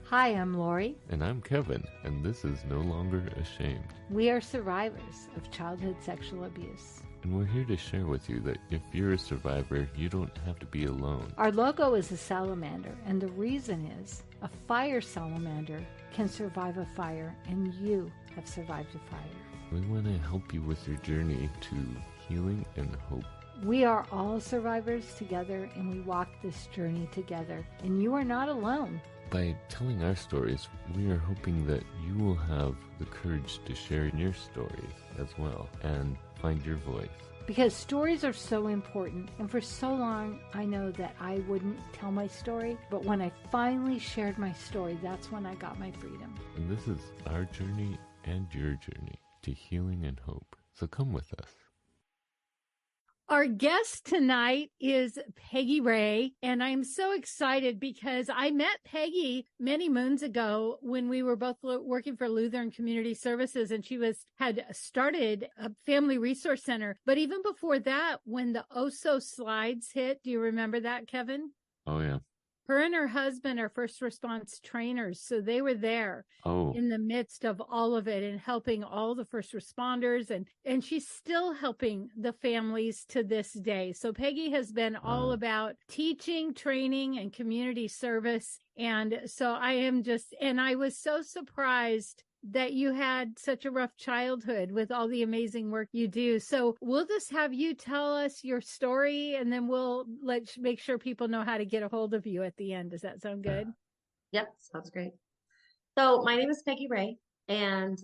Hi, I'm Lori. And I'm Kevin, and this is No Longer Ashamed. We are survivors of childhood sexual abuse. And we're here to share with you that if you're a survivor, you don't have to be alone. Our logo is a salamander, and the reason is a fire salamander can survive a fire, and you have survived a fire. We want to help you with your journey to healing and hope. We are all survivors together, and we walk this journey together, and you are not alone. By telling our stories, we are hoping that you will have the courage to share your stories as well and find your voice. Because stories are so important, and for so long I know that I wouldn't tell my story, but when I finally shared my story, that's when I got my freedom. And this is our journey and your journey to healing and hope. So come with us. Our guest tonight is Peggy Ray, and I'm so excited because I met Peggy many moons ago when we were both working for Lutheran Community Services, and she had started a family resource center. But even before that, when the OSO slides hit, do you remember that, Kevin? Oh, yeah. Her and her husband are first response trainers, so they were there in the midst of all of it and helping all the first responders, and she's still helping the families to this day. So Peggy has been all about teaching, training, and community service. And so I was so surprised that you had such a rough childhood with all the amazing work you do. So we'll just have you tell us your story, and then we'll make sure people know how to get a hold of you at the end. Does that sound good? Yep, sounds great. So my name is Peggy Ray, and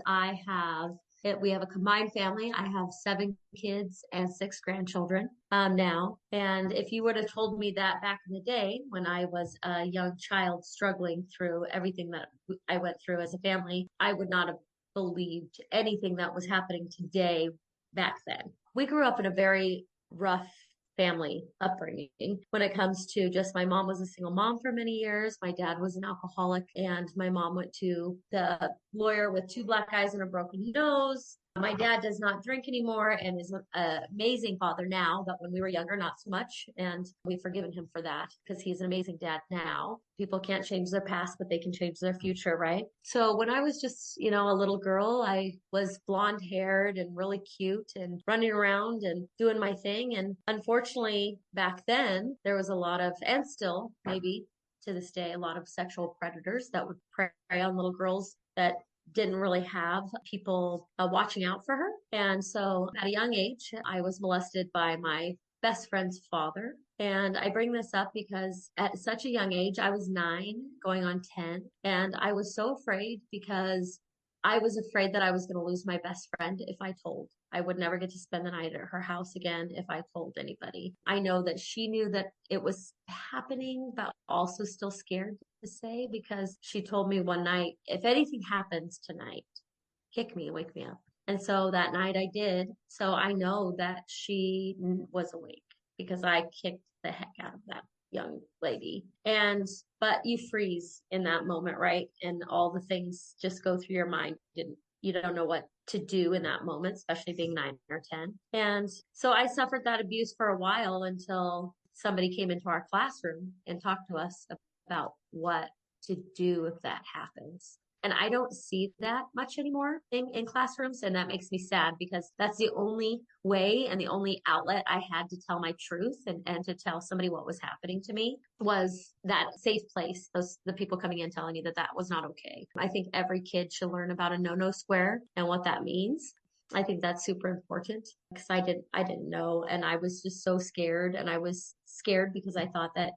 we have a combined family. I have 7 kids and 6 grandchildren now. And if you would have told me that back in the day when I was a young child struggling through everything that I went through as a family, I would not have believed anything that was happening today back then. We grew up in a very rough family upbringing when it comes to just my mom was a single mom for many years. My dad was an alcoholic, and my mom went to the lawyer with 2 black eyes and a broken nose. My dad does not drink anymore and is an amazing father now, but when we were younger, not so much. And we've forgiven him for that because he's an amazing dad now. People can't change their past, but they can change their future, right? So when I was just, a little girl, I was blonde haired and really cute and running around and doing my thing. And unfortunately, back then, there was a lot of, and still maybe to this day, a lot of sexual predators that would prey on little girls that didn't really have people watching out for her. And so at a young age, I was molested by my best friend's father. And I bring this up because at such a young age, I was 9 going on 10. And I was so afraid because I was afraid that I was going to lose my best friend if I told. I would never get to spend the night at her house again if I told anybody. I know that she knew that it was happening, but also still scared to say because she told me one night, if anything happens tonight, kick me and wake me up. And so that night I did. So I know that she was awake because I kicked the heck out of that young lady. But you freeze in that moment, right? And all the things just go through your mind and you don't know what to do in that moment, especially being 9 or 10. And so I suffered that abuse for a while until somebody came into our classroom and talked to us about what to do if that happens. And I don't see that much anymore in classrooms. And that makes me sad because that's the only way and the only outlet I had to tell my truth and to tell somebody what was happening to me was that safe place. The people coming in telling you that that was not okay. I think every kid should learn about a no-no square and what that means. I think that's super important because I didn't know. And I was just so scared. And I was scared because I thought that,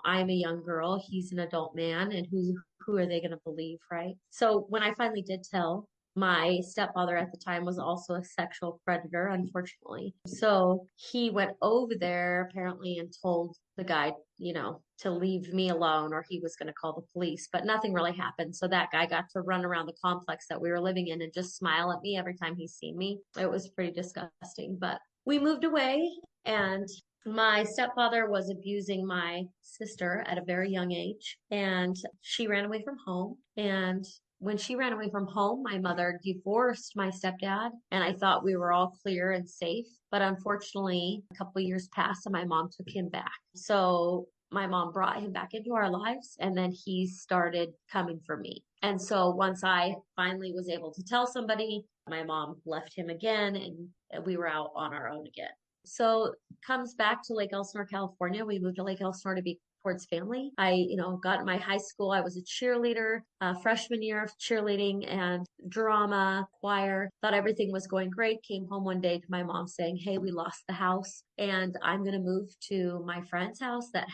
I'm a young girl, he's an adult man, and who are they going to believe, right? So when I finally did tell, my stepfather at the time was also a sexual predator, unfortunately. So he went over there apparently and told the guy, to leave me alone or he was going to call the police, but nothing really happened. So that guy got to run around the complex that we were living in and just smile at me every time he's seen me. It was pretty disgusting, but we moved away and my stepfather was abusing my sister at a very young age and she ran away from home. And when she ran away from home, my mother divorced my stepdad and I thought we were all clear and safe. But unfortunately, a couple of years passed and my mom took him back. So my mom brought him back into our lives, and then he started coming for me. And so once I finally was able to tell somebody, my mom left him again, and we were out on our own again. So comes back to Lake Elsinore, California. We moved to Lake Elsinore to be towards family. I, got in my high school. I was a cheerleader, freshman year of cheerleading and drama, choir. Thought everything was going great. Came home one day to my mom saying, "Hey, we lost the house and I'm going to move to my friend's house that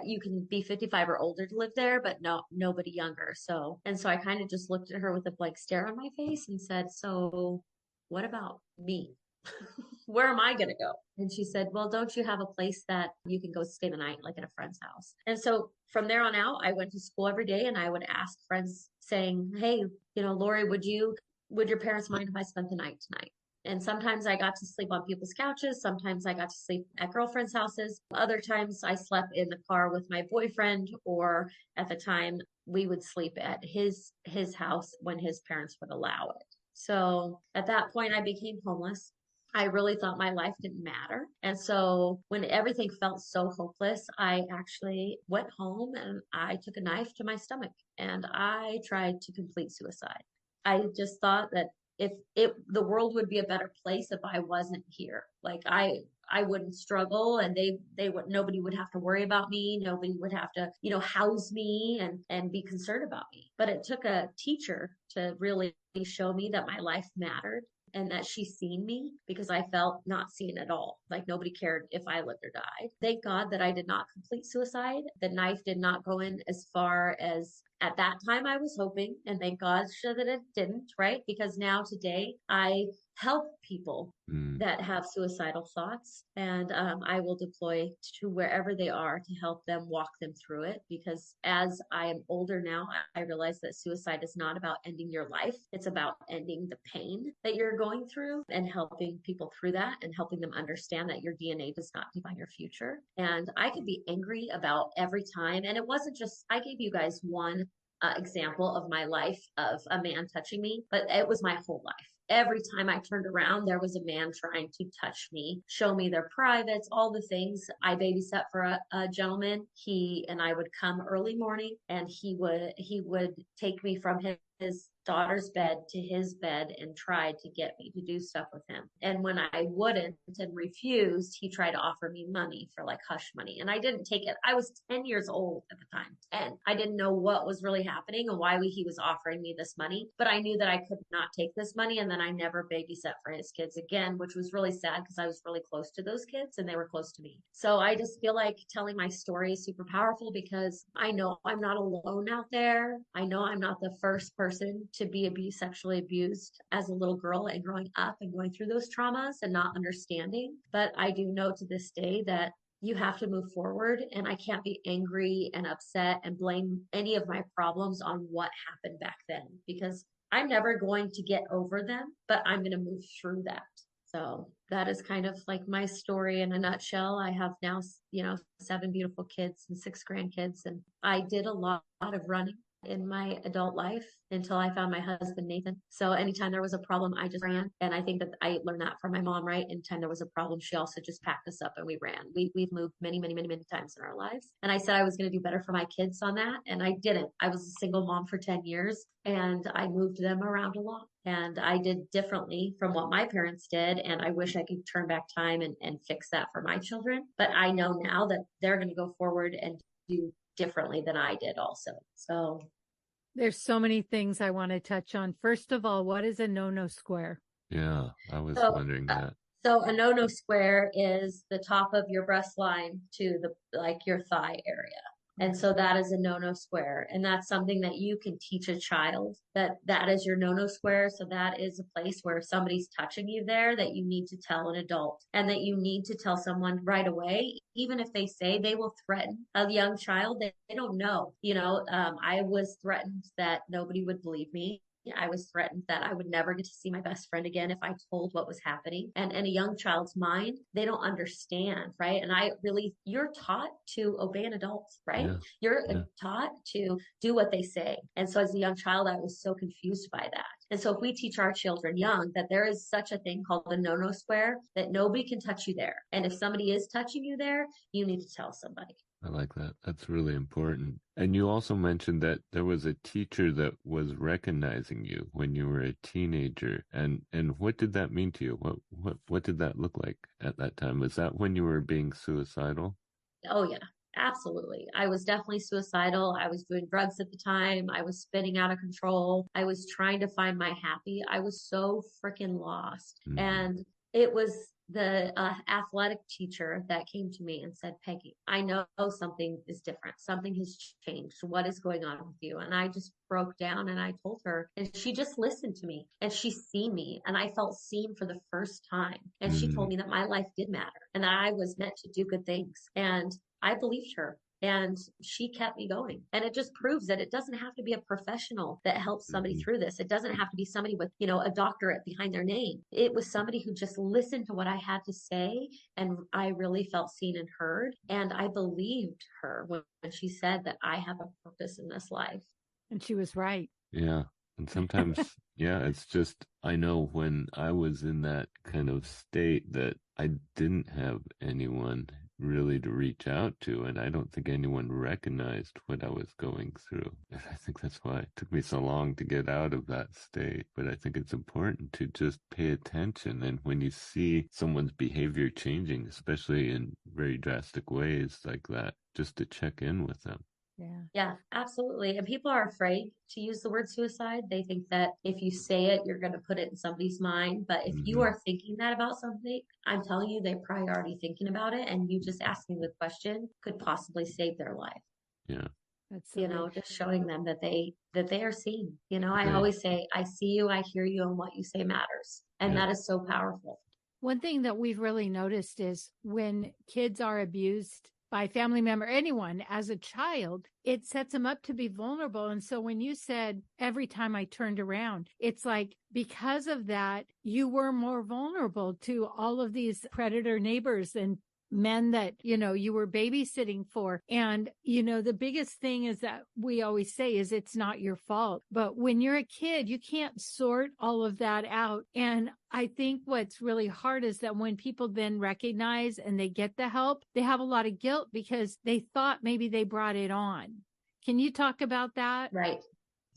you can be 55 or older to live there, but nobody younger." So I kind of just looked at her with a blank stare on my face and said, "So what about me? Where am I going to go?" And she said, "Well, don't you have a place that you can go stay the night, like at a friend's house?" And so from there on out, I went to school every day and I would ask friends saying, "Hey, Lori, would your parents mind if I spent the night tonight?" And sometimes I got to sleep on people's couches. Sometimes I got to sleep at girlfriends' houses. Other times I slept in the car with my boyfriend, or at the time we would sleep at his house when his parents would allow it. So at that point I became homeless. I really thought my life didn't matter. And so when everything felt so hopeless, I actually went home and I took a knife to my stomach and I tried to complete suicide. I just thought that if the world would be a better place if I wasn't here. Like I wouldn't struggle, and nobody would have to worry about me. Nobody would have to, house me and be concerned about me. But it took a teacher to really show me that my life mattered and that she's seen me, because I felt not seen at all. Like nobody cared if I lived or died. Thank God that I did not complete suicide. The knife did not go in as far as at that time I was hoping, and thank God that it didn't, right? Because now today I help people that have suicidal thoughts, and I will deploy to wherever they are to help them, walk them through it. Because as I am older now, I realize that suicide is not about ending your life. It's about ending the pain that you're going through and helping people through that and helping them understand that your DNA does not define your future. And I could be angry about every time. And it wasn't just, I gave you guys one example of my life of a man touching me, but it was my whole life. Every time I turned around, there was a man trying to touch me, show me their privates, all the things. I babysat for a gentleman. He and I would come early morning, and he would take me from his daughter's bed to his bed and tried to get me to do stuff with him. And when I wouldn't and refused, he tried to offer me money for like hush money. And I didn't take it. I was 10 years old at the time. 10. I didn't know what was really happening and why he was offering me this money, but I knew that I could not take this money. And then I never babysat for his kids again, which was really sad because I was really close to those kids and they were close to me. So I just feel like telling my story is super powerful, because I know I'm not alone out there. I know I'm not the first person to be sexually abused as a little girl and growing up and going through those traumas and not understanding. But I do know to this day that you have to move forward, and I can't be angry and upset and blame any of my problems on what happened back then, because I'm never going to get over them, but I'm going to move through that. So that is kind of like my story in a nutshell. I have now, 7 beautiful kids and 6 grandkids, and I did a lot of running in my adult life until I found my husband, Nathan. So anytime there was a problem, I just ran. And I think that I learned that from my mom, right? Anytime there was a problem, she also just packed us up and we ran. We've moved many, many, many, many times in our lives. And I said I was going to do better for my kids on that. And I didn't. I was a single mom for 10 years and I moved them around a lot. And I did differently from what my parents did. And I wish I could turn back time and fix that for my children. But I know now that they're going to go forward and do differently than I did also. So there's so many things I want to touch on. First of all, what is a no-no square? Yeah, I was wondering that. So a no-no square is the top of your breast line to your thigh area. And so that is a no-no square. And that's something that you can teach a child, that is your no-no square. So that is a place where if somebody's touching you there, that you need to tell an adult, and that you need to tell someone right away. Even if they say, they will threaten a young child, they don't know. I was threatened that nobody would believe me. I was threatened that I would never get to see my best friend again if I told what was happening. And in a young child's mind, they don't understand, right? And you're taught to obey an adult, right? Yeah. You're taught to do what they say. And so as a young child, I was so confused by that. And so if we teach our children young that there is such a thing called the no-no square, that nobody can touch you there. And if somebody is touching you there, you need to tell somebody. I like that. That's really important. And you also mentioned that there was a teacher that was recognizing you when you were a teenager. And what did that mean to you? What did that look like at that time? Was that when you were being suicidal? Oh, yeah, absolutely. I was definitely suicidal. I was doing drugs at the time. I was spinning out of control. I was trying to find my happy. I was so freaking lost. Mm-hmm. And it was the athletic teacher that came to me and said, Peggy, I know something is different. Something has changed. What is going on with you? And I just broke down and I told her, and she just listened to me and she seen me and I felt seen for the first time. And she told me that my life did matter and that I was meant to do good things. And I believed her. And she kept me going. And it just proves that it doesn't have to be a professional that helps somebody Mm-hmm. through this. It doesn't have to be somebody with, a doctorate behind their name. It was somebody who just listened to what I had to say. And I really felt seen and heard. And I believed her when she said that I have a purpose in this life. And she was right. Yeah. And sometimes, yeah, it's just, I know when I was in that kind of state that I didn't have anyone really to reach out to, and I don't think anyone recognized what I was going through. And I think that's why it took me so long to get out of that state. But I think it's important to just pay attention. And when you see someone's behavior changing, especially in very drastic ways like that, just to check in with them. Yeah, absolutely. And people are afraid to use the word suicide. They think that if you say it, you're going to put it in somebody's mind. But if you are thinking that about something, I'm telling you, they're probably already thinking about it. And you just asking the question could possibly save their life. Yeah. Absolutely. Just showing them that they are seen. I always say, I see you, I hear you, and what you say matters. And that is so powerful. One thing that we've really noticed is when kids are abused by a family member, anyone as a child, it sets them up to be vulnerable. And so when you said every time I turned around, it's like because of that, you were more vulnerable to all of these predator neighbors and men that, you were babysitting for. And, the biggest thing is that we always say is it's not your fault. But when you're a kid, you can't sort all of that out. And I think what's really hard is that when people then recognize and they get the help, they have a lot of guilt because they thought maybe they brought it on. Can you talk about that? Right.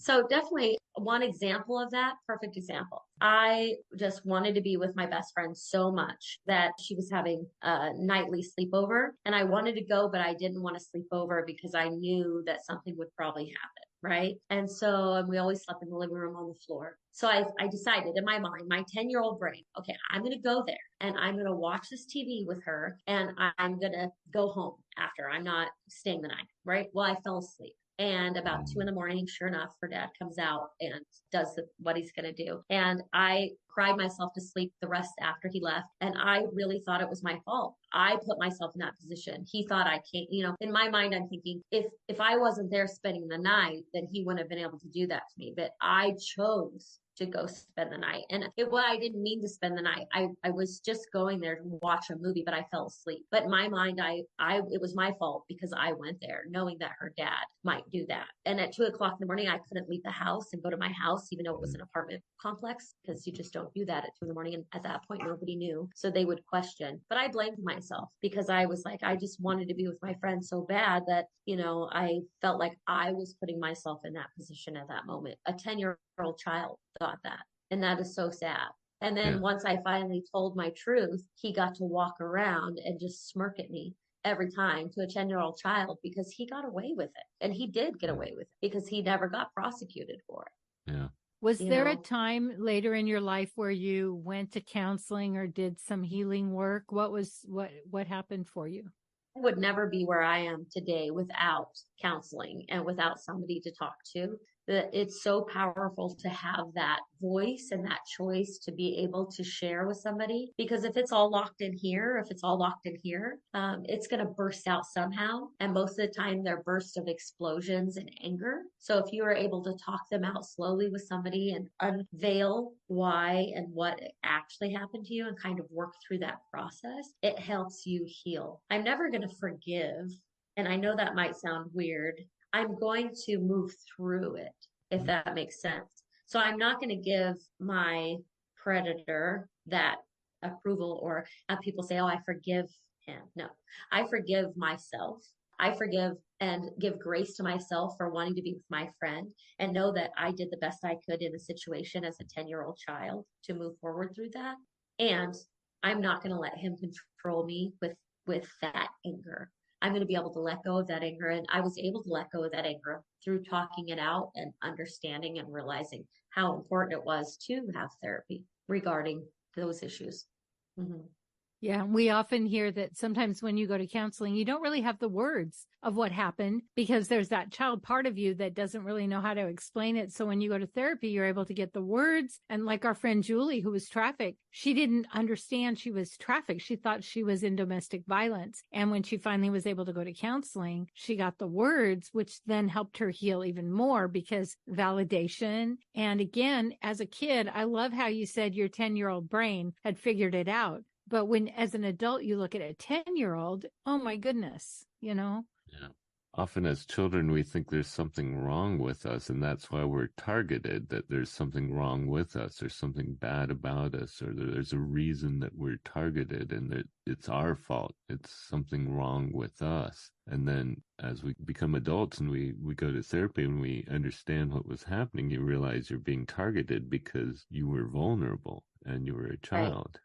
So definitely one example of that, perfect example. I just wanted to be with my best friend so much that she was having a nightly sleepover and I wanted to go, but I didn't want to sleep over because I knew that something would probably happen. Right. And so we always slept in the living room on the floor. So I decided in my mind, my 10-year-old brain, okay, I'm going to go there and I'm going to watch this TV with her and I'm going to go home after. I'm not staying the night. Right. Well, I fell asleep. And about 2 a.m, sure enough, her dad comes out and does what he's going to do. And I cried myself to sleep the rest after he left. And I really thought it was my fault. I put myself in that position. He thought I can't, in my mind, I'm thinking if I wasn't there spending the night, then he wouldn't have been able to do that to me. But I chose to go spend the night. And I didn't mean to spend the night. I was just going there to watch a movie, but I fell asleep. But in my mind, it was my fault because I went there knowing that her dad might do that. And at 2 o'clock in the morning, I couldn't leave the house and go to my house, even though it was an apartment complex, because you just don't do that at 2 a.m. And at that point, nobody knew. So they would question. But I blamed myself because I was like, I just wanted to be with my friend so bad that, I felt like I was putting myself in that position at that moment. A 10-year-old child thought that. And that is so sad. And then once I finally told my truth, he got to walk around and just smirk at me every time to a 10-year-old child because he got away with it. And he did get away with it because he never got prosecuted for it. Yeah. Was there a time later in your life where you went to counseling or did some healing work? What happened for you? I would never be where I am today without counseling and without somebody to talk to. It's so powerful to have that voice and that choice to be able to share with somebody, because if it's all locked in here, it's going to burst out somehow. And most of the time they're bursts of explosions and anger. So if you are able to talk them out slowly with somebody and unveil why and what actually happened to you and kind of work through that process, it helps you heal. I'm never going to forgive. And I know that might sound weird. I'm going to move through it, if that makes sense. So I'm not going to give my predator that approval or people say, oh, I forgive him. No, I forgive myself. I forgive and give grace to myself for wanting to be with my friend and know that I did the best I could in the situation as a 10-year-old child to move forward through that. And I'm not going to let him control me with that anger. I'm going to be able to let go of that anger. And I was able to let go of that anger through talking it out and understanding and realizing how important it was to have therapy regarding those issues. Mm-hmm. Yeah, we often hear that sometimes when you go to counseling, you don't really have the words of what happened because there's that child part of you that doesn't really know how to explain it. So when you go to therapy, you're able to get the words. And like our friend Julie, who was trafficked, she didn't understand she was trafficked. She thought she was in domestic violence. And when she finally was able to go to counseling, she got the words, which then helped her heal even more because validation. And again, as a kid, I love how you said your 10-year-old brain had figured it out. But when, as an adult, you look at a 10-year-old, oh my goodness, you know? Yeah. Often as children, we think there's something wrong with us, and that's why we're targeted, that there's something wrong with us, there's something bad about us, or there's a reason that we're targeted and that it's our fault. It's something wrong with us. And then as we become adults and we go to therapy and we understand what was happening, you realize you're being targeted because you were vulnerable and you were a child. Right.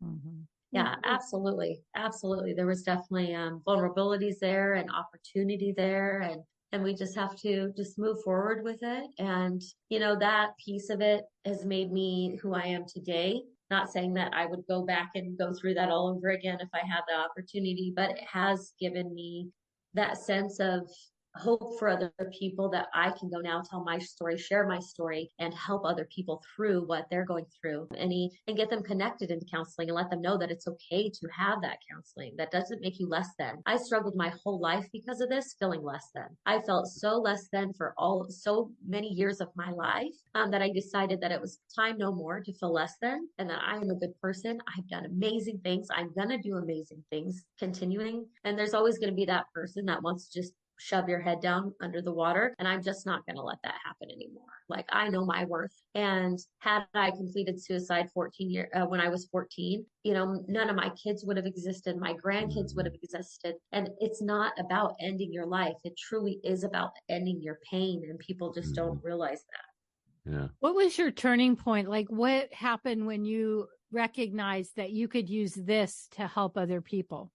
Mm-hmm. Yeah, absolutely. Absolutely. There was definitely vulnerabilities there and opportunity there. And we just have to just move forward with it. And, you know, that piece of it has made me who I am today. Not saying that I would go back and go through that all over again if I had the opportunity, but it has given me that sense of hope for other people that I can go now tell my story, share my story, and help other people through what they're going through and get them connected into counseling and let them know that it's okay to have that counseling. That doesn't make you less than. I struggled my whole life because of this, feeling less than. I felt so less than for so many years of my life that I decided that it was time no more to feel less than and that I am a good person. I've done amazing things. I'm going to do amazing things continuing. And there's always going to be that person that wants to just shove your head down under the water. And I'm just not going to let that happen anymore. Like I know my worth. And had I completed suicide when I was 14, you know, none of my kids would have existed. My grandkids would have existed. And it's not about ending your life. It truly is about ending your pain. And people just don't realize that. Yeah. What was your turning point? Like what happened when you recognized that you could use this to help other people?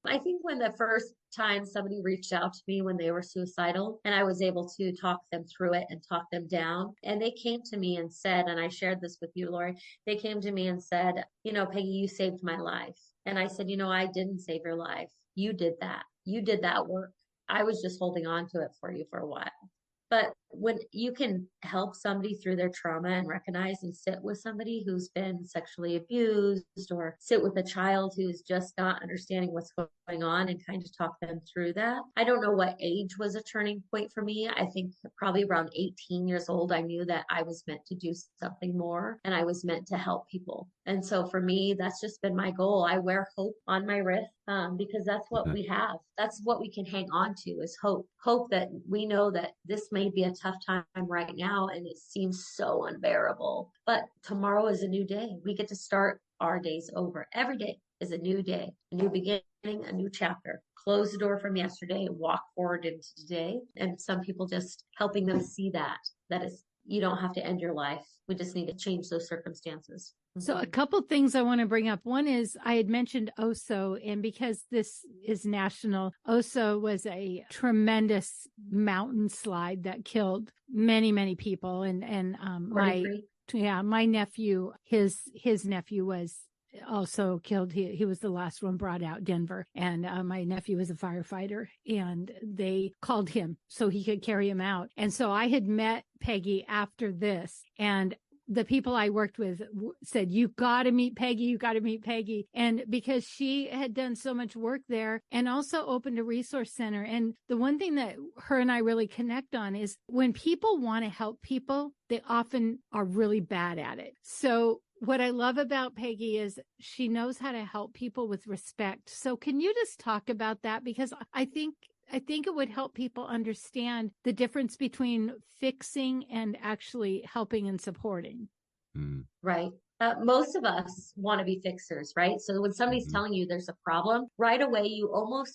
I think when the first time somebody reached out to me when they were suicidal and I was able to talk them through it and talk them down. And they came to me and said, and I shared this with you, Lori, they came to me and said, you know, Peggy, you saved my life. And I said, you know, I didn't save your life. You did that. You did that work. I was just holding on to it for you for a while. But when you can help somebody through their trauma and recognize and sit with somebody who's been sexually abused or sit with a child who's just not understanding what's going on and kind of talk them through that. I don't know what age was a turning point for me. I think probably around 18 years old, I knew that I was meant to do something more and I was meant to help people. And so for me, that's just been my goal. I wear hope on my wrist because that's what we have. That's what we can hang on to is hope. Hope that we know that this may be a tough time right now and it seems so unbearable. But tomorrow is a new day. We get to start our days over. Every day is a new day, a new beginning, a new chapter. Close the door from yesterday and walk forward into today. And some people just helping them see that is, you don't have to end your life. We just need to change those circumstances. So a couple things I want to bring up. One is I had mentioned Oso, and because this is national, Oso was a tremendous mountain slide that killed many, many people. And my nephew, his nephew was also killed. He was the last one brought out, Denver. And my nephew was a firefighter and they called him so he could carry him out. And so I had met Peggy after this, and the people I worked with said, you got to meet Peggy. You got to meet Peggy. And because she had done so much work there and also opened a resource center. And the one thing that her and I really connect on is when people want to help people, they often are really bad at it. So what I love about Peggy is she knows how to help people with respect. So can you just talk about that? Because I think it would help people understand the difference between fixing and actually helping and supporting. Right. Most of us want to be fixers, right? So when somebody's telling you there's a problem, right away,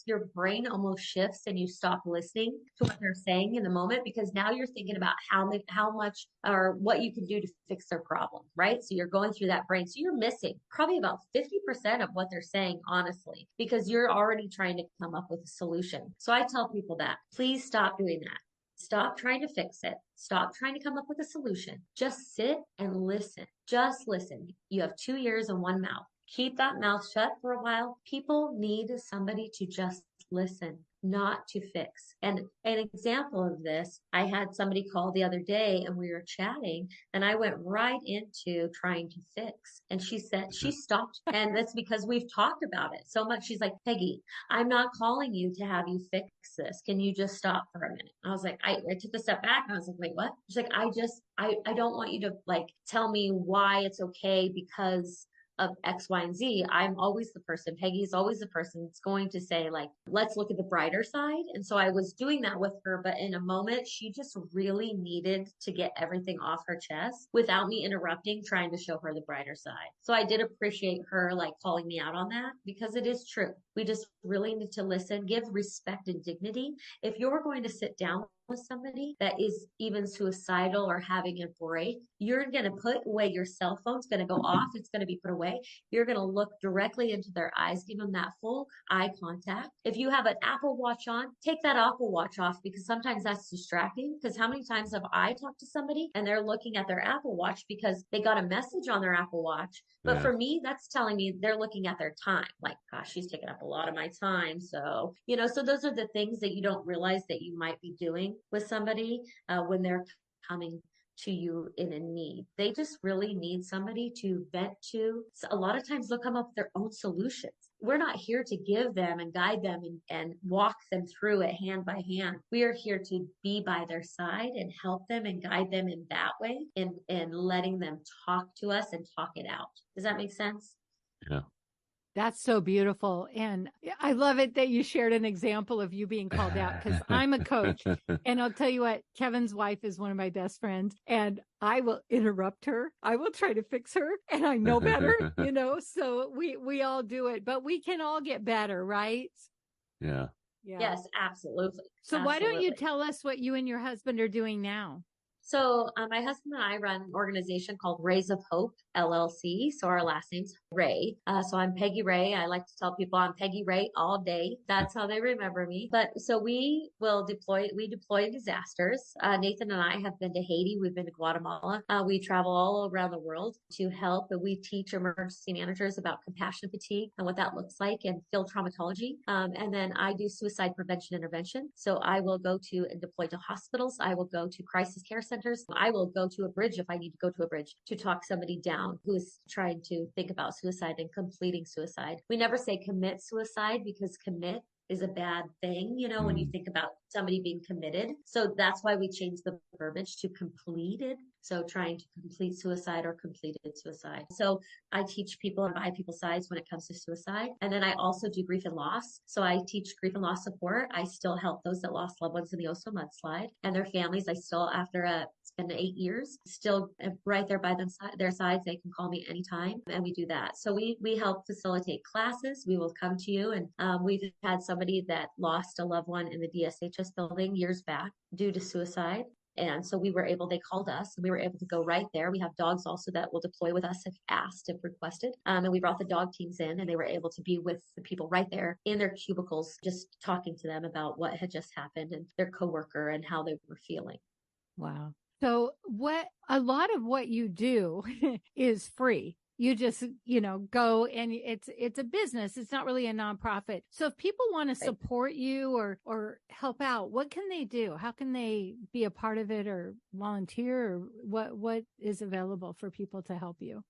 your brain almost shifts and you stop listening to what they're saying in the moment, because now you're thinking about how much or what you can do to fix their problem, right? So you're going through that brain. So you're missing probably about 50% of what they're saying, honestly, because you're already trying to come up with a solution. So I tell people that, please stop doing that. Stop trying to fix it. Stop trying to come up with a solution. Just sit and listen. Just listen. You have 2 ears and 1 mouth. Keep that mouth shut for a while. People need somebody to just listen, not to fix. And an example of this, I had somebody call the other day and we were chatting and I went right into trying to fix. And she said, she stopped. And that's because we've talked about it so much. She's like, Peggy, I'm not calling you to have you fix this. Can you just stop for a minute? I was like, I took a step back and I was like, wait, what? She's like, I don't want you to like tell me why it's okay because of X, Y, and Z. I'm always the person, Peggy's always the person that's going to say like, let's look at the brighter side. And so I was doing that with her, but in a moment, she just really needed to get everything off her chest without me interrupting, trying to show her the brighter side. So I did appreciate her like calling me out on that because it is true. We just really need to listen, give respect and dignity. If you're going to sit down with somebody that is even suicidal or having a break, you're going to put away your cell phone. It's going to go off. It's going to be put away. You're going to look directly into their eyes, give them that full eye contact. If you have an Apple Watch on, take that Apple Watch off because sometimes that's distracting. Because how many times have I talked to somebody and they're looking at their Apple Watch because they got a message on their Apple Watch. But for me, that's telling me they're looking at their time. Like, gosh, she's taking up a lot of my time. So, so those are the things that you don't realize that you might be doing with somebody when they're coming to you in a need. They just really need somebody to vent to. So a lot of times they'll come up with their own solutions. We're not here to give them and guide them and walk them through it hand by hand. We are here to be by their side and help them and guide them in that way and letting them talk to us and talk it out. Does that make sense? Yeah. That's so beautiful. And I love it that you shared an example of you being called out because I'm a coach. And I'll tell you what, Kevin's wife is one of my best friends and I will interrupt her. I will try to fix her and I know better, so we all do it, but we can all get better, right? Yeah. Yes, absolutely. So why don't you tell us what you and your husband are doing now? So my husband and I run an organization called Rays of Hope, LLC. So our last name's Ray. So I'm Peggy Ray. I like to tell people I'm Peggy Ray all day. That's how they remember me. But so we deploy disasters. Nathan and I have been to Haiti. We've been to Guatemala. We travel all around the world to help. And we teach emergency managers about compassion fatigue and what that looks like and field traumatology. And then I do suicide prevention intervention. So I will go to and deploy to hospitals. I will go to crisis care centers. I will go to a bridge if I need to go to a bridge to talk somebody down who is trying to think about suicide and completing suicide. We never say commit suicide because commit is a bad thing, when you think about somebody being committed. So that's why we changed the verbiage to completed. So trying to complete suicide or completed suicide. So I teach people on by people's sides when it comes to suicide. And then I also do grief and loss. So I teach grief and loss support. I still help those that lost loved ones in the Oso mudslide and their families. I still, after it's been 8 years, still right there by their sides. They can call me anytime and we do that. So we help facilitate classes. We will come to you and we've had somebody that lost a loved one in the DSHS building years back due to suicide. And so they called us and we were able to go right there. We have dogs also that will deploy with us if asked, if requested. And we brought the dog teams in and they were able to be with the people right there in their cubicles, just talking to them about what had just happened and their coworker and how they were feeling. Wow. So a lot of what you do is free. You just, go and it's a business. It's not really a nonprofit. So if people want to support you or help out, what can they do? How can they be a part of it or volunteer or what is available for people to help you?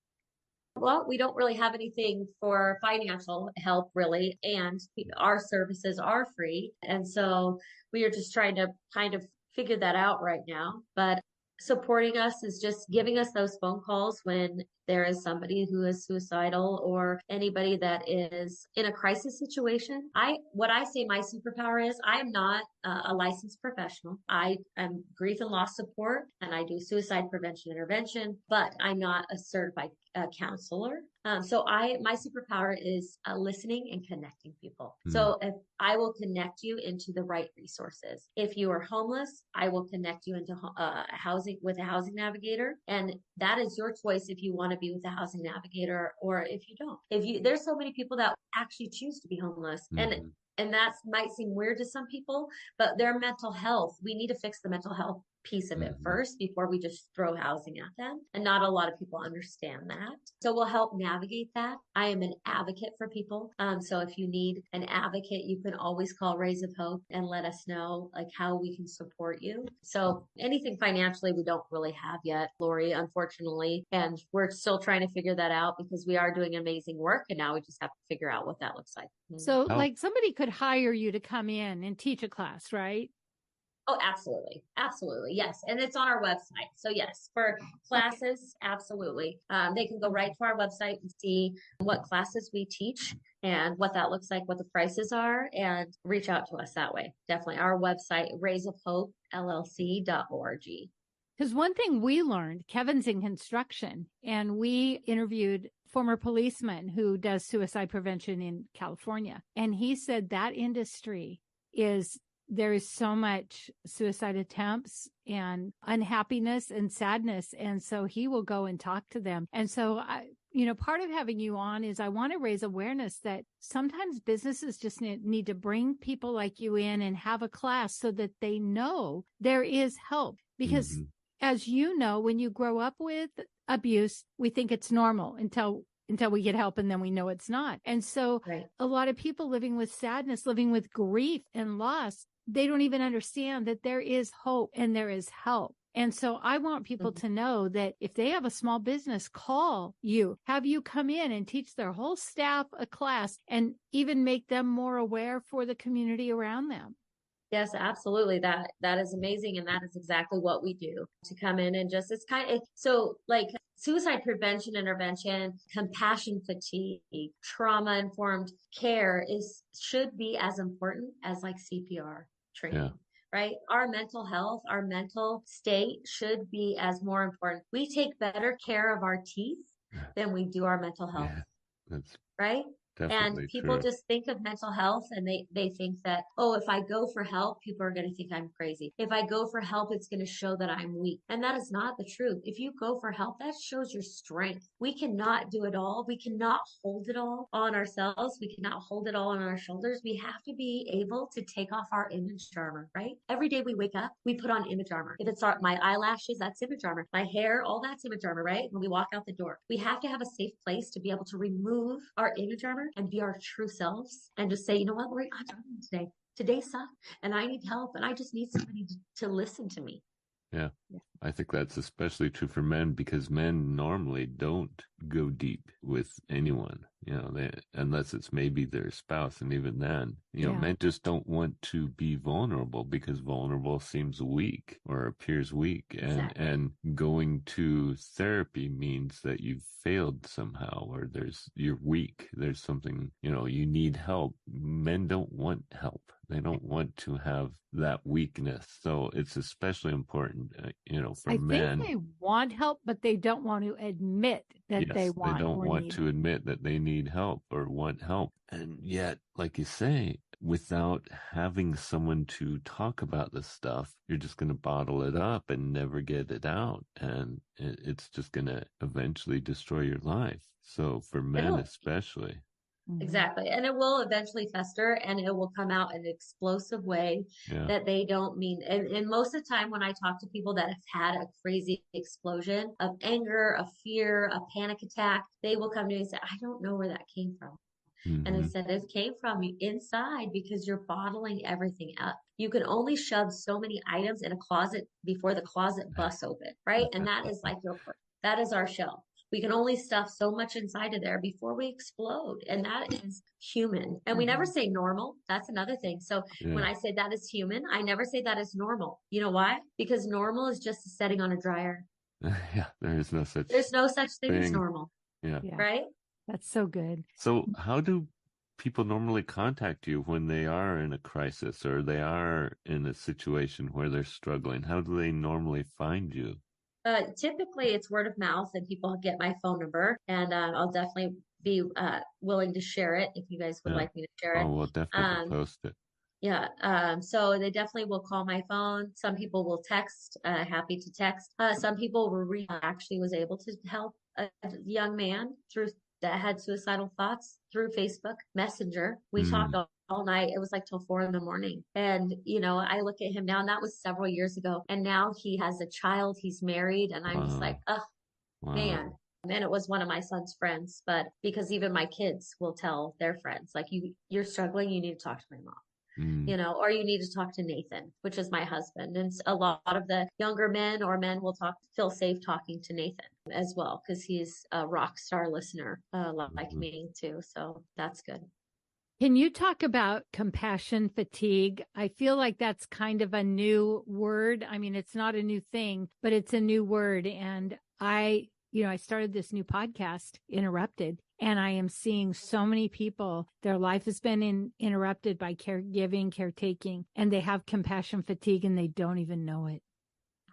Well, we don't really have anything for financial help really. And our services are free. And so we are just trying to kind of figure that out right now. But supporting us is just giving us those phone calls when there is somebody who is suicidal or anybody that is in a crisis situation, what I say my superpower is I am not a licensed professional. I am grief and loss support and I do suicide prevention intervention, but I'm not a certified counselor. So my superpower is listening and connecting people. So if I will connect you into the right resources. If you are homeless, I will connect you into housing with a housing navigator. And that is your choice if you want to be with a housing navigator or if you don't. There's so many people that actually choose to be homeless. And that might seem weird to some people, but their mental health, we need to fix the mental health piece of it first before we just throw housing at them. And not a lot of people understand that. So we'll help navigate that. I am an advocate for people. So if you need an advocate, you can always call Rays of Hope and let us know like how we can support you. So anything financially, we don't really have yet, Lori, unfortunately. And we're still trying to figure that out because we are doing amazing work. And now we just have to figure out what that looks like. So like somebody could hire you to come in and teach a class, right? Oh, absolutely. Absolutely. Yes. And it's on our website. So yes, for classes, absolutely. They can go right to our website and see what classes we teach and what that looks like, what the prices are, and reach out to us that way. Definitely. Our website, raysofhopellc.org. Because one thing we learned, Kevin's in construction, and we interviewed former policeman who does suicide prevention in California. And he said that industry there is so much suicide attempts and unhappiness and sadness. And so he will go and talk to them. And so, part of having you on is I want to raise awareness that sometimes businesses just need to bring people like you in and have a class so that they know there is help. Because as you know, when you grow up with abuse, we think it's normal until we get help and then we know it's not. And so a lot of people living with sadness, living with grief and loss, they don't even understand that there is hope and there is help. And so I want people to know that if they have a small business, call you, have you come in and teach their whole staff a class and even make them more aware for the community around them. Yes, absolutely. That is amazing. And that is exactly what we do, to come in and just, so like suicide prevention intervention, compassion fatigue, trauma informed care should be as important as like CPR training. Right? Our mental health, our mental state should be as more important. We take better care of our teeth than we do our mental health. That's right? definitely And people true. just think of mental health and they think that, oh, if I go for help, people are going to think I'm crazy. If I go for help, it's going to show that I'm weak. And that is not the truth. If you go for help, that shows your strength. We cannot do it all. We cannot hold it all on ourselves. We cannot hold it all on our shoulders. We have to be able to take off our image armor, right? Every day we wake up, we put on image armor. If it's my eyelashes, that's image armor. My hair, all that's image armor, right? When we walk out the door, we have to have a safe place to be able to remove our image armor and be our true selves and just say, you know what, Lori, I'm done today. Today sucked and I need help and I just need somebody to listen to me. Yeah. I think that's especially true for men because men normally don't go deep with anyone, unless it's maybe their spouse. And even then, men just don't want to be vulnerable because vulnerable seems weak or appears weak. And going to therapy means that you've failed somehow or you're weak. There's something, you need help. Men don't want help. They don't want to have that weakness. So it's especially important, for men. I think they want help, but they don't want to admit that they don't want to admit that they need help or want help. And yet, like you say, without having someone to talk about this stuff, you're just going to bottle it up and never get it out. And it's just going to eventually destroy your life. So for men especially. Exactly. And it will eventually fester and it will come out in an explosive way that they don't mean. And most of the time when I talk to people that have had a crazy explosion of anger, of fear, a panic attack, they will come to me and say, I don't know where that came from. Mm-hmm. And I said, it came from inside because you're bottling everything up. You can only shove so many items in a closet before the closet busts open, right? And that is like that is our shell. We can only stuff so much inside of there before we explode. And that is human. And we never say normal. That's another thing. So when I say that is human, I never say that is normal. You know why? Because normal is just a setting on a dryer. Yeah, there's no such thing as normal. Yeah. Right? That's so good. So how do people normally contact you when they are in a crisis or they are in a situation where they're struggling? How do they normally find you? Typically, it's word of mouth, and people get my phone number, and I'll definitely be willing to share it if you guys would like me to share it. Oh, we'll definitely post it. Yeah. So they definitely will call my phone. Some people will text, happy to text. Some people actually was able to help a young man that had suicidal thoughts through Facebook Messenger. We talked all night. It was like till 4 a.m. And, I look at him now, and that was several years ago. And now he has a child, he's married. And I'm just like, oh, man. And it was one of my son's friends, but because even my kids will tell their friends, like, you're struggling, you need to talk to my mom. Or you need to talk to Nathan, which is my husband. And a lot of the younger men or men will feel safe talking to Nathan as well, because he's a rock star listener, like me too. So that's good. Can you talk about compassion fatigue? I feel like that's kind of a new word. I mean, it's not a new thing, but it's a new word. And I started this new podcast, Interrupted, and I am seeing so many people, their life has been interrupted by caregiving, caretaking, and they have compassion fatigue and they don't even know it.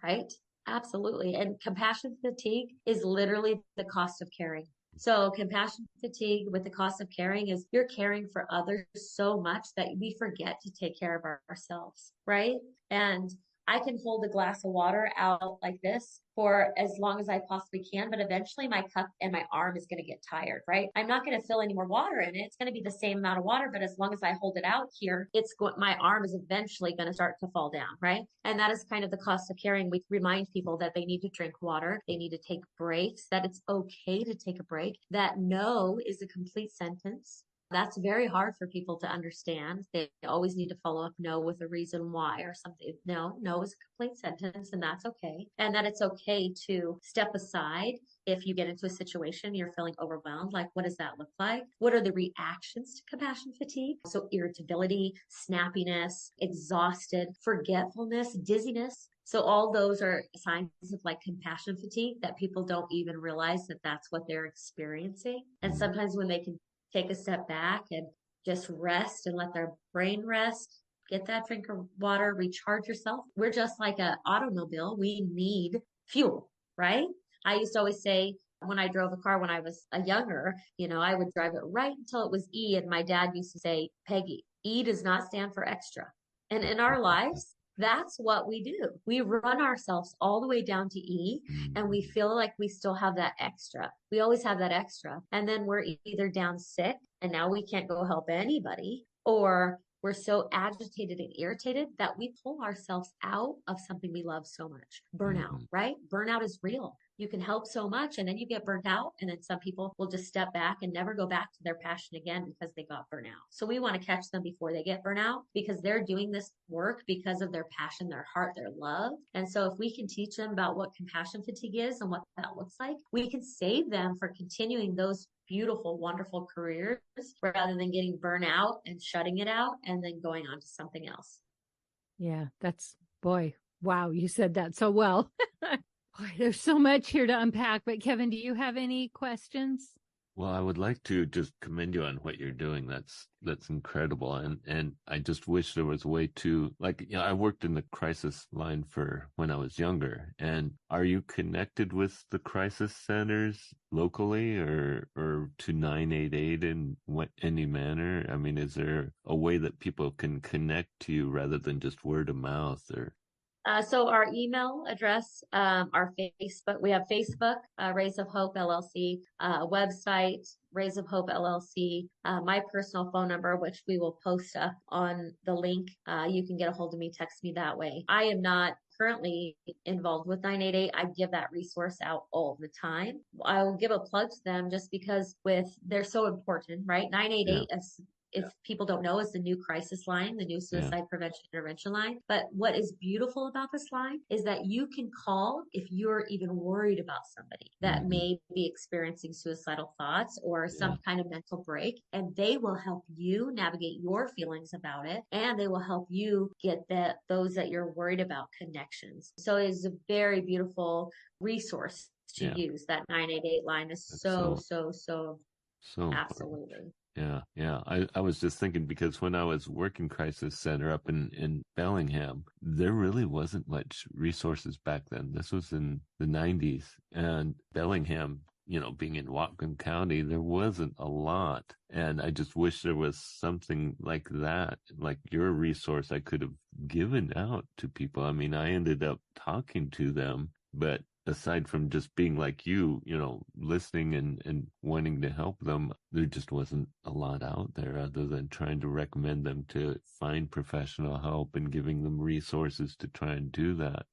Right? Absolutely. And compassion fatigue is literally the cost of caring. So compassion fatigue with the cost of caring is you're caring for others so much that we forget to take care of ourselves, right? And I can hold a glass of water out like this for as long as I possibly can, but eventually my cup and my arm is going to get tired, right? I'm not going to fill any more water in it. It's going to be the same amount of water, but as long as I hold it out here, my arm is eventually going to start to fall down, right? And that is kind of the cost of caring. We remind people that they need to drink water, they need to take breaks, that it's okay to take a break, that no is a complete sentence. That's very hard for people to understand. They always need to follow up no with a reason why or something. No is a complete sentence, and that's okay. And that it's okay to step aside if you get into a situation you're feeling overwhelmed. Like, what does that look like? What are the reactions to compassion fatigue? So irritability, snappiness, exhausted, forgetfulness, dizziness. So all those are signs of like compassion fatigue that people don't even realize that that's what they're experiencing. And sometimes when they can take a step back and just rest and let their brain rest, get that drink of water, recharge yourself. We're just like an automobile. We need fuel, right? I used to always say when I drove a car when I was younger, I would drive it right until it was E. And my dad used to say, Peggy, E does not stand for extra. And in our lives, that's what we do. We run ourselves all the way down to E, and we feel like we still have that extra. We always have that extra. And then we're either down sick and now we can't go help anybody, or we're so agitated and irritated that we pull ourselves out of something we love so much. Burnout, right? Burnout is real. You can help so much and then you get burnt out. And then some people will just step back and never go back to their passion again because they got burnt out. So we want to catch them before they get burnt out, because they're doing this work because of their passion, their heart, their love. And so if we can teach them about what compassion fatigue is and what that looks like, we can save them for continuing those beautiful, wonderful careers rather than getting burnt out and shutting it out and then going on to something else. Yeah, wow, you said that so well. Boy, there's so much here to unpack, but Kevin, do you have any questions? Well, I would like to just commend you on what you're doing. That's incredible. And I just wish there was a way to, I worked in the crisis line for when I was younger. And are you connected with the crisis centers locally or to 988 in any manner? I mean, is there a way that people can connect to you rather than just word of mouth or? So our email address, our Facebook, we have Facebook, Rays of Hope LLC, website, Rays of Hope LLC, my personal phone number, which we will post up on the link. You can get a hold of me, text me that way. I am not currently involved with 988. I give that resource out all the time. I will give a plug to them just because they're so important, right? 988 is if people don't know, is the new crisis line, the new suicide prevention intervention line. But what is beautiful about this line is that you can call if you're even worried about somebody that may be experiencing suicidal thoughts or some kind of mental break, and they will help you navigate your feelings about it, and they will help you get those that you're worried about connections. So it's a very beautiful resource to use. That 988 line is so absolutely. Yeah. I was just thinking, because when I was working crisis center up in Bellingham, there really wasn't much resources back then. This was in the 90s, and Bellingham, being in Whatcom County, there wasn't a lot. And I just wish there was something like that, like your resource I could have given out to people. I mean, I ended up talking to them, but aside from just being like you, listening and wanting to help them, there just wasn't a lot out there other than trying to recommend them to find professional help and giving them resources to try and do that.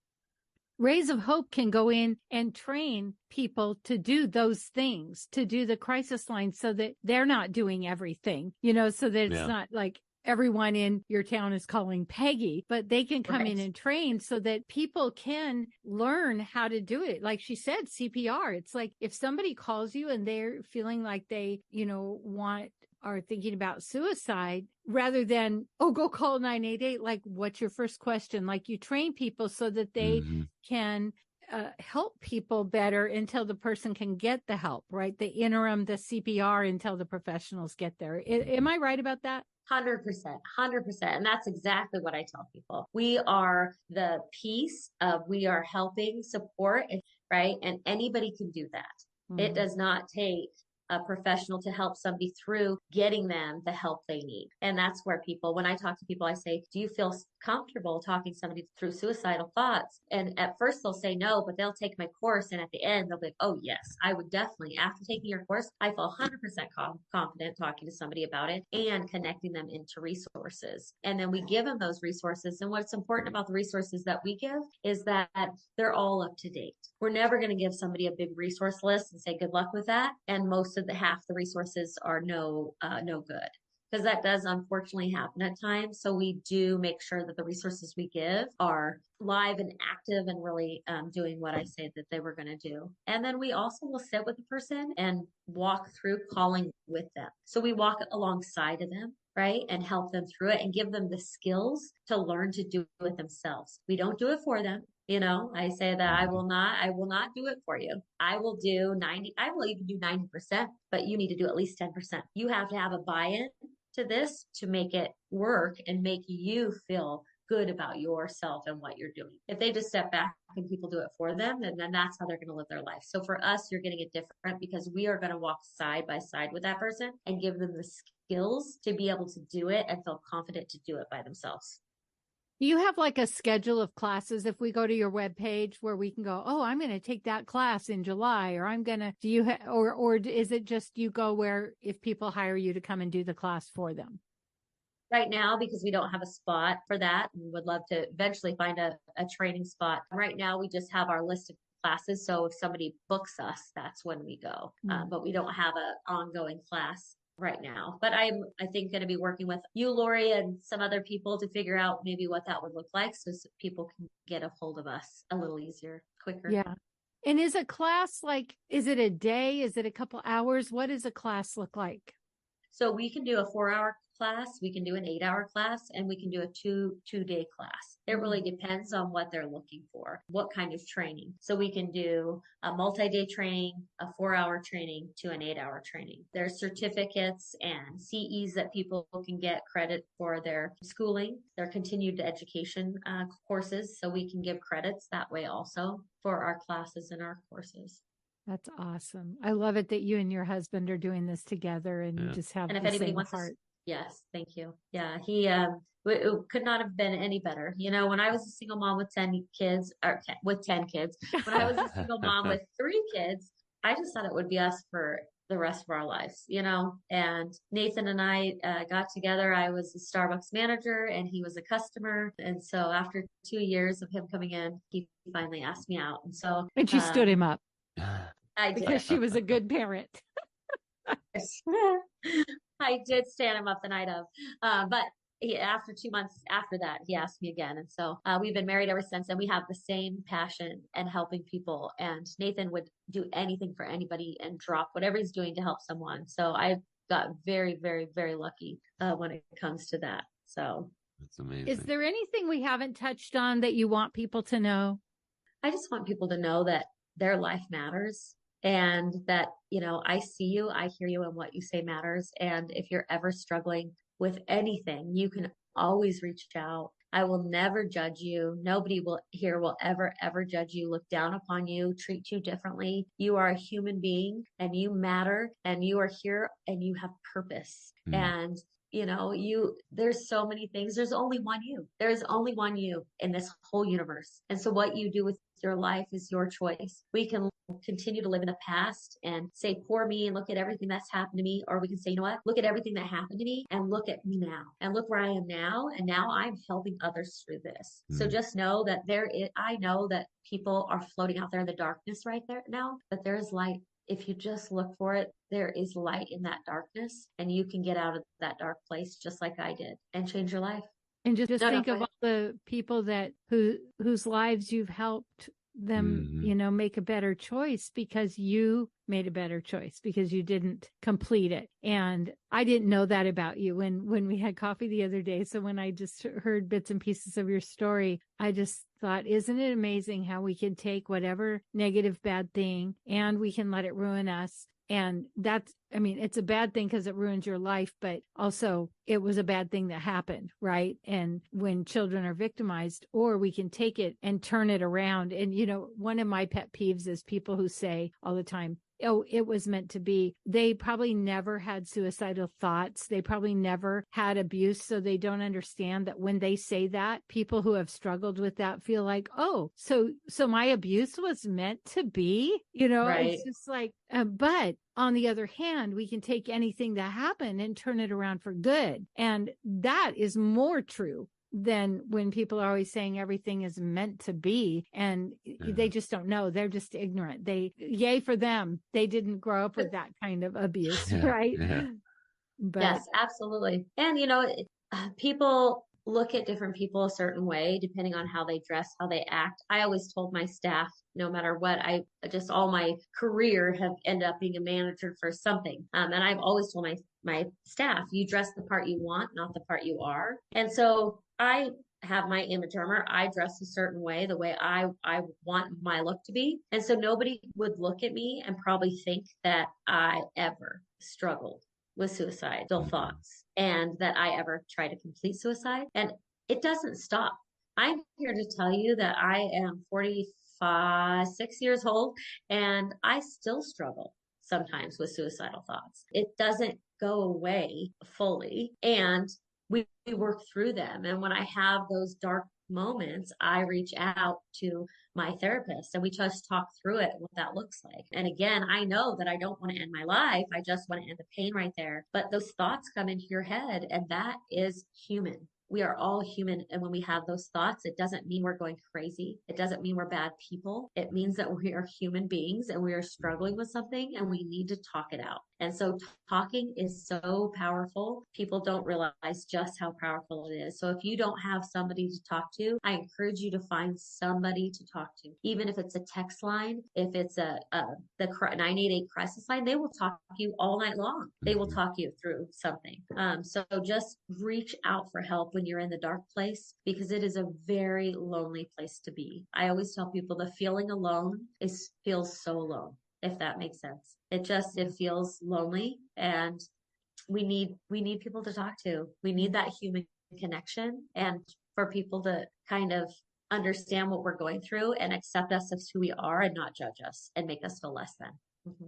Rays of Hope can go in and train people to do those things, to do the crisis line, so that they're not doing everything, so that it's not like everyone in your town is calling Peggy, but they can come in and train so that people can learn how to do it. Like she said, CPR. It's like if somebody calls you and they're feeling like they, are thinking about suicide, rather than, go call 988, like, what's your first question? Like, you train people so that they can help people better until the person can get the help, right? The interim, the CPR, until the professionals get there. Am I right about that? 100%. And that's exactly what I tell people. We are the piece of, we are helping support, right? And anybody can do that. It does not take a professional to help somebody through getting them the help they need. And that's where when I talk to people, I say, do you feel comfortable talking to somebody through suicidal thoughts? And at first they'll say no, but they'll take my course. And at the end, they'll be like, oh yes, I would definitely, after taking your course, I feel 100% confident talking to somebody about it and connecting them into resources. And then we give them those resources. And what's important about the resources that we give is that they're all up to date. We're never going to give somebody a big resource list and say, good luck with that. And most of half the resources are no good, because that does unfortunately happen at times. So we do make sure that the resources we give are live and active and really doing what I say that they were going to do. And then we also will sit with the person and walk through calling with them. So we walk alongside of them, right? And help them through it and give them the skills to learn to do it themselves. We don't do it for them. I say that I will not do it for you. I will do 90, I will even do 90%, but you need to do at least 10%. You have to have a buy-in to this to make it work and make you feel good about yourself and what you're doing. If they just step back and people do it for them, then that's how they're going to live their life. So for us, you're getting it different because we are going to walk side by side with that person and give them the skills to be able to do it and feel confident to do it by themselves. You have like a schedule of classes. If we go to your webpage where we can go, I'm going to take that class in July, or or is it just you go where if people hire you to come and do the class for them? Right now, because we don't have a spot for that, we would love to eventually find a training spot. Right now, we just have our list of classes. So if somebody books us, that's when we go. But we don't have an ongoing class right now. But I think going to be working with you, Lori, and some other people to figure out maybe what that would look like so people can get a hold of us a little easier, quicker. Yeah. And is a class is it a day? Is it a couple hours? What does a class look like? So we can do a 4-hour class, we can do an 8-hour class, and we can do a two-day class. It really depends on what they're looking for, what kind of training. So we can do a multi-day training, a 4-hour training to an 8-hour training. There's certificates and CEs that people can get credit for their schooling, their continued education courses. So we can give credits that way also for our classes and our courses. That's awesome. I love it that you and your husband are doing this together and you just have the same heart. Yes, thank you. Yeah, he it could not have been any better. When I was a single mom with 10 kids, when I was a single mom with 3 kids, I just thought it would be us for the rest of our lives, and Nathan and I got together. I was a Starbucks manager and he was a customer. And so after 2 years of him coming in, he finally asked me out. And she stood him up. I did. Because she was a good parent. I did stand him up the night of, but after 2 months after that, he asked me again. And so we've been married ever since, and we have the same passion and helping people. And Nathan would do anything for anybody and drop whatever he's doing to help someone. So I got very, very, very lucky when it comes to that. So that's amazing. Is there anything we haven't touched on that you want people to know? I just want people to know that their life matters. And that, I see you, I hear you, and what you say matters. And if you're ever struggling with anything, you can always reach out. I will never judge you. Nobody will ever judge you, look down upon you, treat you differently. You are a human being and you matter and you are here and you have purpose. And there's so many things. There's only one you. There's only one you in this whole universe. And so what you do with your life is your choice. We can continue to live in the past and say, poor me, and look at everything that's happened to me. Or we can say, you know what? Look at everything that happened to me and look at me now and look where I am now. And now I'm helping others through this. So just know that I know that people are floating out there in the darkness right there now, but there is light. If you just look for it, there is light in that darkness, and you can get out of that dark place just like I did and change your life. And just think of all the people whose lives you've helped them, make a better choice because you made a better choice because you didn't complete it. And I didn't know that about you when we had coffee the other day. So when I just heard bits and pieces of your story, I just thought, isn't it amazing how we can take whatever negative, bad thing and we can let it ruin us. And it's a bad thing because it ruins your life, but also it was a bad thing that happened, right? And when children are victimized, or we can take it and turn it around. And, one of my pet peeves is people who say all the time, oh, it was meant to be. They probably never had suicidal thoughts. They probably never had abuse. So they don't understand that when they say that, people who have struggled with that feel like, oh, so my abuse was meant to be, Right. It's just like, but on the other hand, we can take anything that happened and turn it around for good. And that is more true than when people are always saying everything is meant to be, and they just don't know. They're just ignorant. Yay for them. They didn't grow up with that kind of abuse, right? Yeah. But, yes, absolutely. And, people look at different people a certain way, depending on how they dress, how they act. I always told my staff, no matter what, all my career have ended up being a manager for something. And I've always told my staff, you dress the part you want, not the part you are. And so I have my image armor. I dress a certain way, the way I want my look to be. And so nobody would look at me and probably think that I ever struggled with suicidal thoughts and that I ever tried to complete suicide. And it doesn't stop. I'm here to tell you that I am 6 years old and I still struggle sometimes with suicidal thoughts. It doesn't go away fully. And we work through them. And when I have those dark moments, I reach out to my therapist and we just talk through it, what that looks like. And again, I know that I don't want to end my life. I just want to end the pain right there. But those thoughts come into your head, and that is human. We are all human. And when we have those thoughts, it doesn't mean we're going crazy. It doesn't mean we're bad people. It means that we are human beings and we are struggling with something and we need to talk it out. And so talking is so powerful. People don't realize just how powerful it is. So if you don't have somebody to talk to, I encourage you to find somebody to talk to. Even if it's a text line, if it's the 988 crisis line, they will talk to you all night long. They will talk you through something. So just reach out for help when you're in the dark place, because it is a very lonely place to be. I always tell people the feeling alone feels so alone, if that makes sense. It feels lonely, and we need people to talk to. We need that human connection, and for people to kind of understand what we're going through and accept us as who we are and not judge us and make us feel less than. Mm-hmm.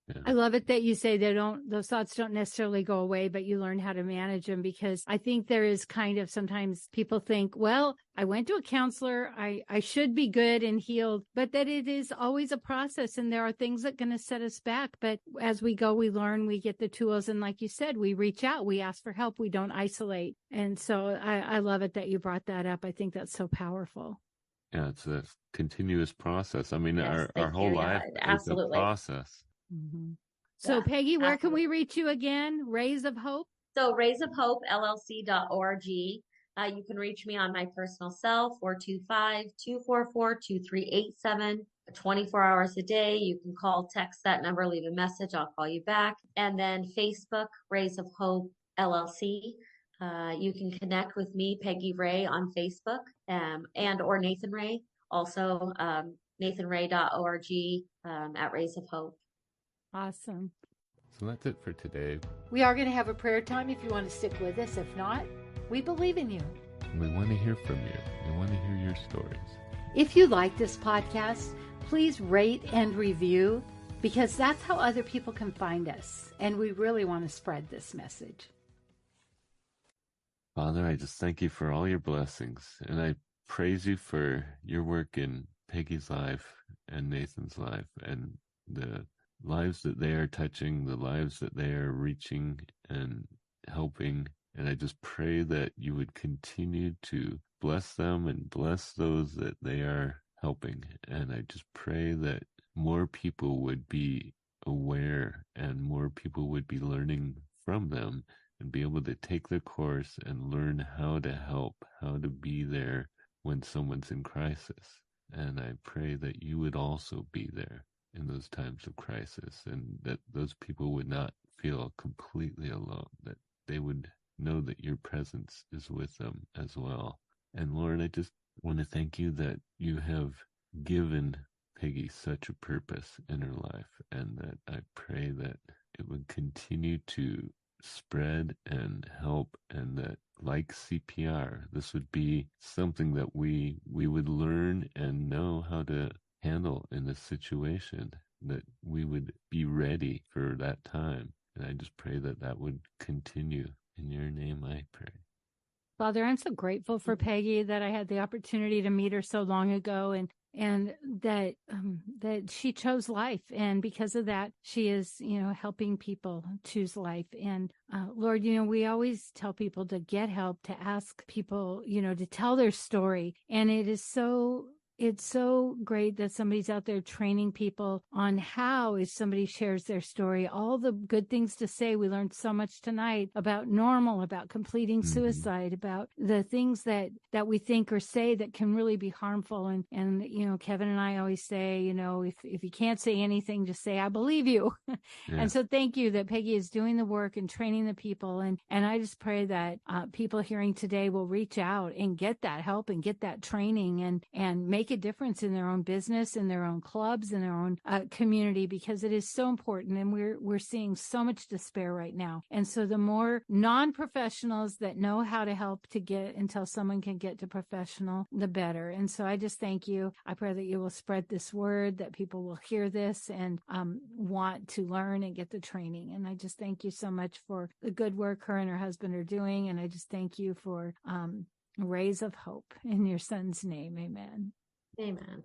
Yeah. I love it that you say those thoughts don't necessarily go away, but you learn how to manage them, because I think there is kind of sometimes people think, well, I went to a counselor, I should be good and healed, but that it is always a process and there are things that are going to set us back. But as we go, we learn, we get the tools. And like you said, we reach out, we ask for help, we don't isolate. And so I love it that you brought that up. I think that's so powerful. Yeah, it's a continuous process. I mean, Yes, our whole life is a process. Mm-hmm. So Peggy, where can we reach you again? Rays of Hope? So raysofhopellc.org. You can reach me on my personal cell, 425-244-2387, 24 hours a day. You can call, text that number, leave a message. I'll call you back. And then Facebook, Rays of Hope LLC. You can connect with me, Peggy Ray, on Facebook, and or Nathan Ray, also nathanray.org at Rays of Hope. Awesome. So that's it for today. We are going to have a prayer time if you want to stick with us. If not, we believe in you. We want to hear from you. We want to hear your stories. If you like this podcast, please rate and review, because that's how other people can find us. And we really want to spread this message. Father, I just thank you for all your blessings. And I praise you for your work in Peggy's life and Nathan's life, and the lives that they are touching, the lives that they are reaching and helping. And I just pray that you would continue to bless them and bless those that they are helping. And I just pray that more people would be aware and more people would be learning from them and be able to take the course and learn how to help, how to be there when someone's in crisis. And I pray that you would also be there in those times of crisis, and that those people would not feel completely alone, that they would know that your presence is with them as well. And Lord, I just want to thank you that you have given Peggy such a purpose in her life, and that I pray that it would continue to spread and help, and that, like CPR, this would be something that we would learn and know how to handle in this situation, that we would be ready for that time. And I just pray that that would continue. In your name I pray. Father, I'm so grateful for Peggy, that I had the opportunity to meet her so long ago, and that she chose life, and because of that, she is, helping people choose life. And Lord, we always tell people to get help, to ask people, to tell their story, and it's so great that somebody's out there training people on how, if somebody shares their story, all the good things to say. We learned so much tonight about normal, about completing suicide, about the things that we think or say that can really be harmful. And Kevin and I always say, if you can't say anything, just say, I believe you. Yeah. And so thank you that Peggy is doing the work and training the people. And I just pray that people hearing today will reach out and get that help and get that training and make a difference in their own business, in their own clubs, in their own community, because it is so important. And we're seeing so much despair right now. And so the more non-professionals that know how to help to get until someone can get to professional, the better. And so I just thank you. I pray that you will spread this word, that people will hear this and want to learn and get the training. And I just thank you so much for the good work her and her husband are doing. And I just thank you for Rays of Hope, in your son's name. Amen. Amen.